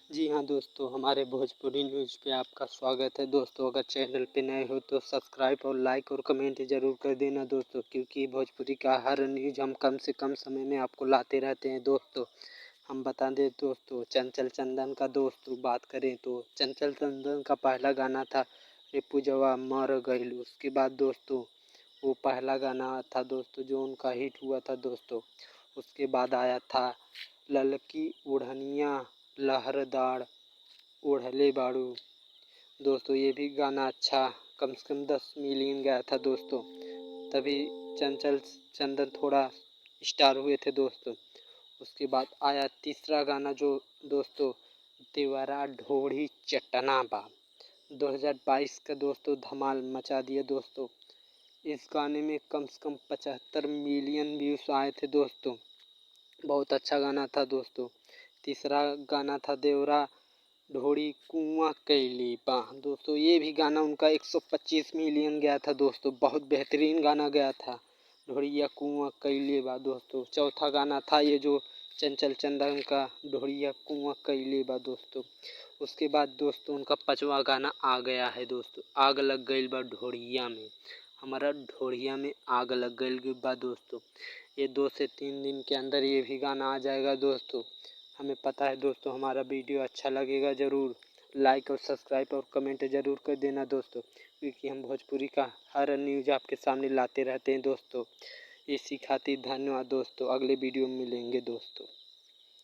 जी हाँ दोस्तों, हमारे भोजपुरी न्यूज़ पे आपका स्वागत है दोस्तों। अगर चैनल पे नए हो तो सब्सक्राइब और लाइक और कमेंट ज़रूर कर देना दोस्तों, क्योंकि भोजपुरी का हर न्यूज़ हम कम से कम समय में आपको लाते रहते हैं दोस्तों। हम बता दें दोस्तों, चंचल चंदन का दोस्तों बात करें तो चंचल चंदन का पहला गाना था रे पूजवा मर गइलू। उसके बाद दोस्तों वो पहला गाना था दोस्तों जो उनका हिट हुआ था दोस्तों। उसके बाद आया था ललकी ओढ़निया लहरदार ओढ़ले बाड़ू दोस्तों। ये भी गाना अच्छा कम से कम 10 मिलियन गया था दोस्तों, तभी चंचल चंदन थोड़ा स्टार हुए थे दोस्तों। उसके बाद आया तीसरा गाना जो दोस्तों देवरा ढोढ़ी चटना बा 2022 का दोस्तों धमाल मचा दिया दोस्तों। इस गाने में कम से कम 75 मिलियन व्यूज आए थे दोस्तों। बहुत अच्छा गाना था दोस्तों। तीसरा गाना था देवरा ढोड़ी कुआं कैली बा दोस्तों। ये भी गाना उनका 125 मिलियन गया था दोस्तों। बहुत बेहतरीन गाना गया था ढोड़िया कुआं कैले बा दोस्तों। चौथा गाना था ये जो चंचल चंदन का ढोड़िया कुआं कैले बा दोस्तों। उसके बाद दोस्तों उनका पांचवा गाना आ गया है दोस्तों, आग लग गई बा ढोड़िया में। हमारा ढोड़िया में आग लग गई बा दोस्तों। ये 2 से 3 दिन के अंदर ये भी गाना आ जाएगा दोस्तों। हमें पता है दोस्तों हमारा वीडियो अच्छा लगेगा, ज़रूर लाइक और सब्सक्राइब और कमेंट ज़रूर कर देना दोस्तों, क्योंकि हम भोजपुरी का हर न्यूज़ आपके सामने लाते रहते हैं दोस्तों। इसी खातिर धन्यवाद दोस्तों। अगले वीडियो में मिलेंगे दोस्तों।